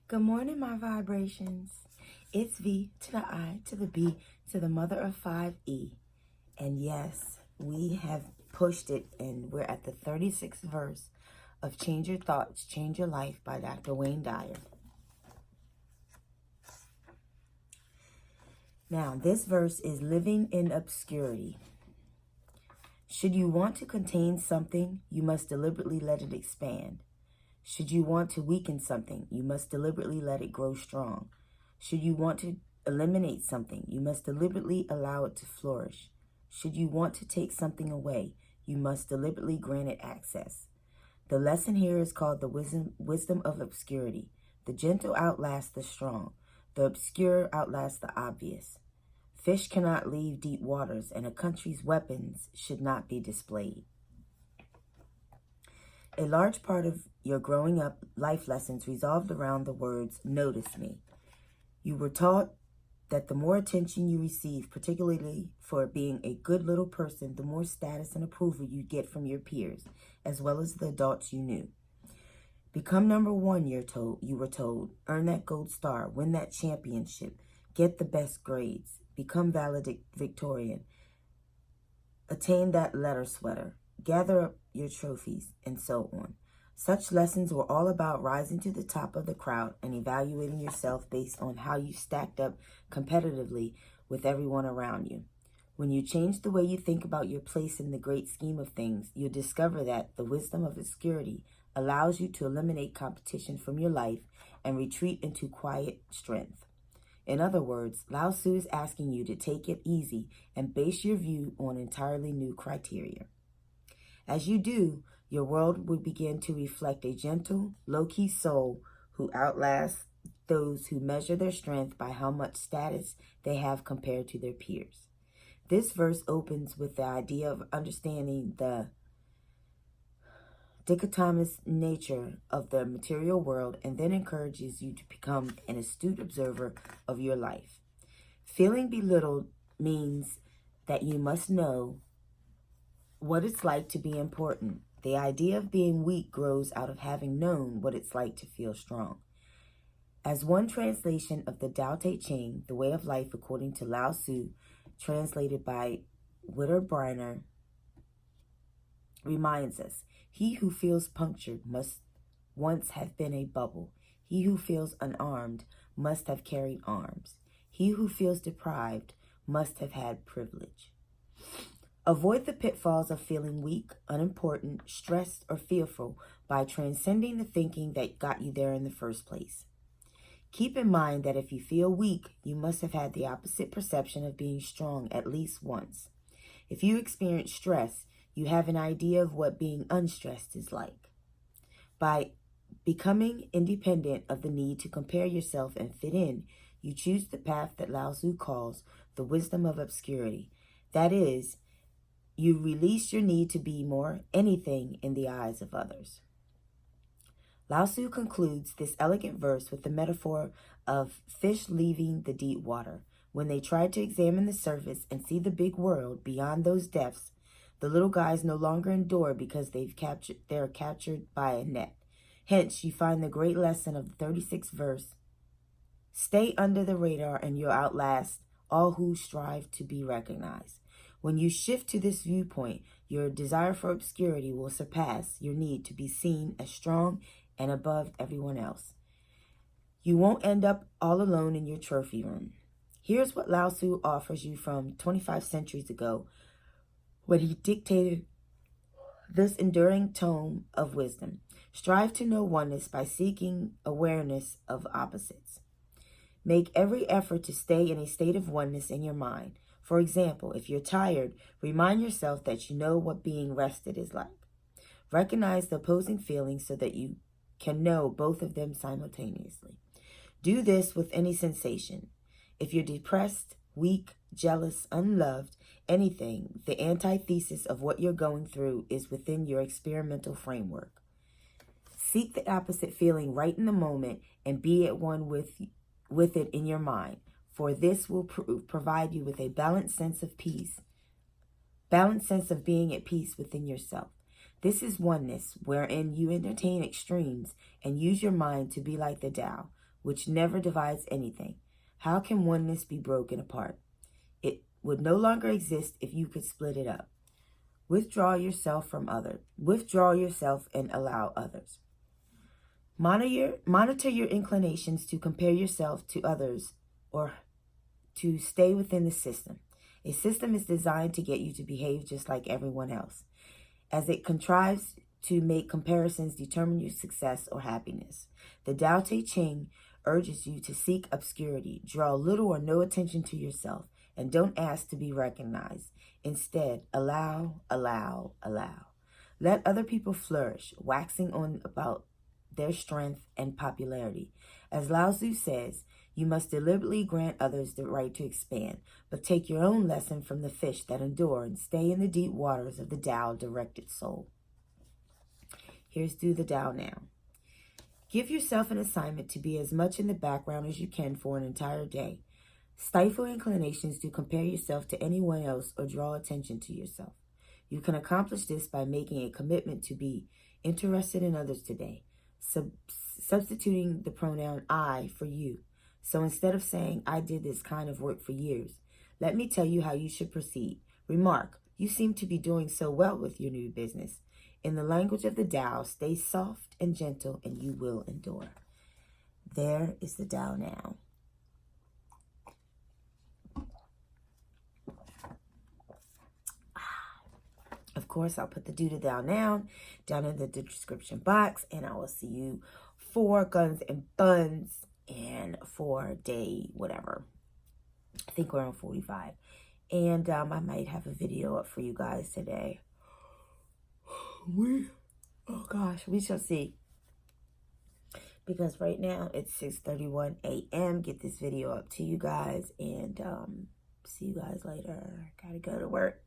Good morning, my vibrations. It's V to the I to the B to the mother of 5E. And yes, we have pushed it and we're at the 36th verse of Change Your Thoughts, Change Your Life by Dr. Wayne Dyer. Now, this verse is living in obscurity. Should you want to contain something, you must deliberately let it expand. Should you want to weaken something, you must deliberately let it grow strong. Should you want to eliminate something, you must deliberately allow it to flourish. Should you want to take something away, you must deliberately grant it access. The lesson here is called the wisdom of obscurity. The gentle outlast the strong. The obscure outlast the obvious. Fish cannot leave deep waters, and a country's weapons should not be displayed. A large part of your growing up life lessons revolved around the words, notice me. You were taught that the more attention you receive, particularly for being a good little person, the more status and approval you get from your peers, as well as the adults you knew. Become number one, you were told. Earn that gold star, win that championship, get the best grades, become valedictorian, attain that letter sweater, gather up your trophies, and so on. Such lessons were all about rising to the top of the crowd and evaluating yourself based on how you stacked up competitively with everyone around you. When you change the way you think about your place in the great scheme of things, you'll discover that the wisdom of obscurity allows you to eliminate competition from your life and retreat into quiet strength. In other words, Lao Tzu is asking you to take it easy and base your view on entirely new criteria. As you do, your world will begin to reflect a gentle, low-key soul who outlasts those who measure their strength by how much status they have compared to their peers. This verse opens with the idea of understanding the dichotomous nature of the material world and then encourages you to become an astute observer of your life. Feeling belittled means that you must know what it's like to be important. The idea of being weak grows out of having known what it's like to feel strong. As one translation of the Tao Te Ching, the way of life according to Lao Tzu, translated by Briner, reminds us, he who feels punctured must once have been a bubble. He who feels unarmed must have carried arms. He who feels deprived must have had privilege. Avoid the pitfalls of feeling weak, unimportant, stressed, or fearful by transcending the thinking that got you there in the first place. Keep in mind that if you feel weak, you must have had the opposite perception of being strong at least once. If you experience stress, you have an idea of what being unstressed is like. By becoming independent of the need to compare yourself and fit in, you choose the path that Lao Tzu calls the wisdom of obscurity. That is, you release your need to be more anything in the eyes of others. Lao Tzu concludes this elegant verse with the metaphor of fish leaving the deep water. When they try to examine the surface and see the big world beyond those depths, the little guys no longer endure because they're captured by a net. Hence, you find the great lesson of the 36th verse. Stay under the radar and you'll outlast all who strive to be recognized. When you shift to this viewpoint, your desire for obscurity will surpass your need to be seen as strong and above everyone else. You won't end up all alone in your trophy room. Here's what Lao Tzu offers you from 25 centuries ago when he dictated this enduring tome of wisdom. Strive to know oneness by seeking awareness of opposites. Make every effort to stay in a state of oneness in your mind. For example, if you're tired, remind yourself that you know what being rested is like. Recognize the opposing feelings so that you can know both of them simultaneously. Do this with any sensation. If you're depressed, weak, jealous, unloved, anything, the antithesis of what you're going through is within your experimental framework. Seek the opposite feeling right in the moment and be at one with it in your mind, for this will provide you with a balanced sense of peace, balanced sense of being at peace within yourself. This is oneness, wherein you entertain extremes and use your mind to be like the Tao, which never divides anything. How can oneness be broken apart? It would no longer exist if you could split it up. Withdraw yourself from others. Withdraw yourself and allow others. Monitor your inclinations to compare yourself to others or to stay within the system. A system is designed to get you to behave just like everyone else, as it contrives to make comparisons determine your success or happiness. The Tao Te Ching urges you to seek obscurity, draw little or no attention to yourself, and don't ask to be recognized. Instead, allow. Let other people flourish, waxing on about their strength and popularity. As Lao Tzu says, you must deliberately grant others the right to expand, but take your own lesson from the fish that endure and stay in the deep waters of the Tao-directed soul. Here's Do the Tao Now. Give yourself an assignment to be as much in the background as you can for an entire day. Stifle inclinations to compare yourself to anyone else or draw attention to yourself. You can accomplish this by making a commitment to be interested in others today, substituting the pronoun I for you. So instead of saying, I did this kind of work for years, let me tell you how you should proceed. Remark, you seem to be doing so well with your new business. In the language of the Tao, stay soft and gentle and you will endure. There is the Tao Now. Of course, I'll put the Do the Tao Now down in the description box, and I will see you for Guns and Buns and for day whatever. I think we're on 45. And I might have a video up for you guys today. Oh gosh, we shall see. Because right now it's 6:31 a.m. Get this video up to you guys, and see you guys later. Gotta go to work.